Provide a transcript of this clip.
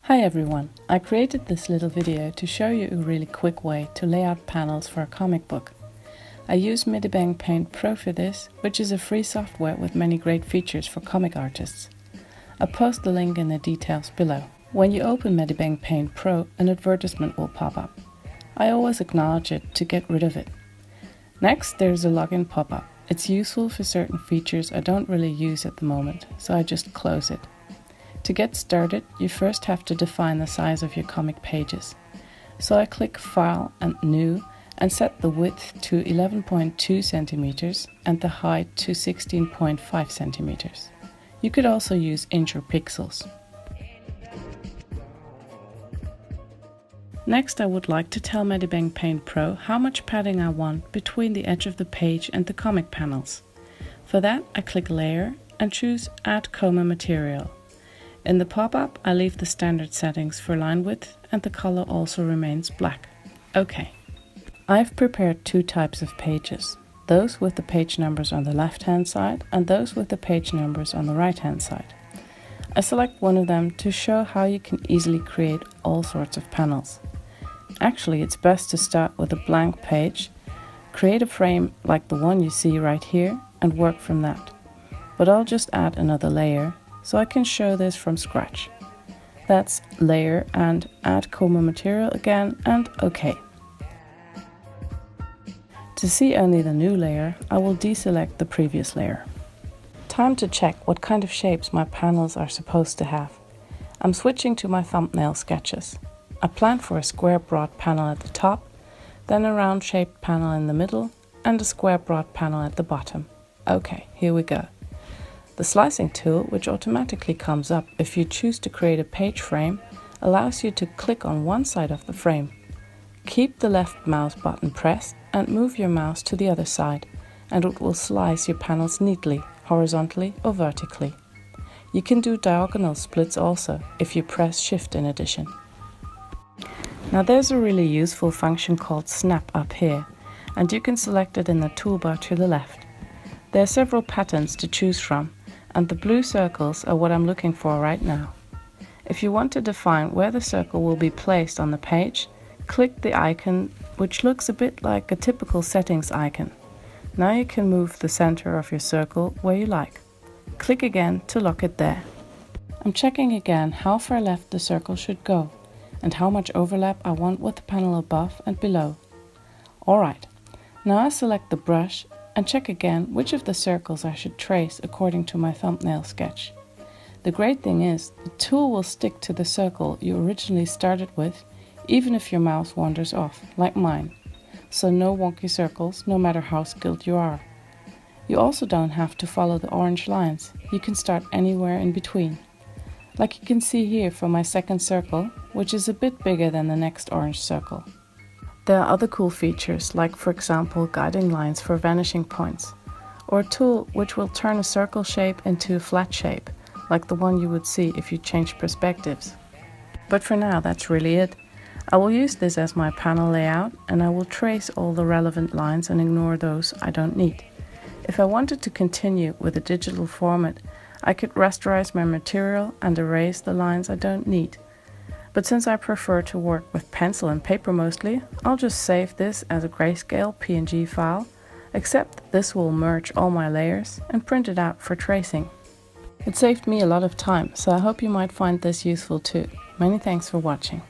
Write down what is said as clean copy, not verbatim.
Hi everyone, I created this little video to show you a really quick way to lay out panels for a comic book. I use MediBang Paint Pro for this, which is a free software with many great features for comic artists. I'll post the link in the details below. When you open MediBang Paint Pro, an advertisement will pop up. I always acknowledge it to get rid of it. Next, there's a login pop-up. It's useful for certain features I don't really use at the moment, so I just close it. To get started, you first have to define the size of your comic pages. So I click File and New and set the width to 11.2 centimeters and the height to 16.5 centimeters. You could also use inch or pixels. Next, I would like to tell MediBang Paint Pro how much padding I want between the edge of the page and the comic panels. For that, I click Layer and choose Add Chroma Material. In the pop-up, I leave the standard settings for line width and the color also remains black. OK. I've prepared two types of pages, those with the page numbers on the left-hand side and those with the page numbers on the right-hand side. I select one of them to show how you can easily create all sorts of panels. Actually, it's best to start with a blank page, create a frame like the one you see right here and work from that. But I'll just add another layer, so I can show this from scratch. That's Layer and Add Chroma Material again and OK. To see only the new layer, I will deselect the previous layer. Time to check what kind of shapes my panels are supposed to have. I'm switching to my thumbnail sketches. I plan for a square broad panel at the top, then a round shaped panel in the middle and a square broad panel at the bottom. OK, here we go. The slicing tool, which automatically comes up if you choose to create a page frame, allows you to click on one side of the frame. Keep the left mouse button pressed and move your mouse to the other side, and it will slice your panels neatly, horizontally or vertically. You can do diagonal splits also if you press Shift in addition. Now there's a really useful function called Snap up here, and you can select it in the toolbar to the left. There are several patterns to choose from, and the blue circles are what I'm looking for right now. If you want to define where the circle will be placed on the page, click the icon which looks a bit like a typical settings icon. Now you can move the center of your circle where you like. Click again to lock it there. I'm checking again how far left the circle should go and how much overlap I want with the panel above and below. Alright, now I select the brush and check again which of the circles I should trace according to my thumbnail sketch. The great thing is, the tool will stick to the circle you originally started with, even if your mouse wanders off, like mine. So no wonky circles, no matter how skilled you are. You also don't have to follow the orange lines, you can start anywhere in between. Like you can see here for my second circle, which is a bit bigger than the next orange circle. There are other cool features, like for example guiding lines for vanishing points, or a tool which will turn a circle shape into a flat shape, like the one you would see if you change perspectives. But for now, that's really it. I will use this as my panel layout, and I will trace all the relevant lines and ignore those I don't need. If I wanted to continue with a digital format, I could rasterize my material and erase the lines I don't need. But since I prefer to work with pencil and paper mostly, I'll just save this as a grayscale PNG file, except this will merge all my layers and print it out for tracing. It saved me a lot of time, so I hope you might find this useful too. Many thanks for watching.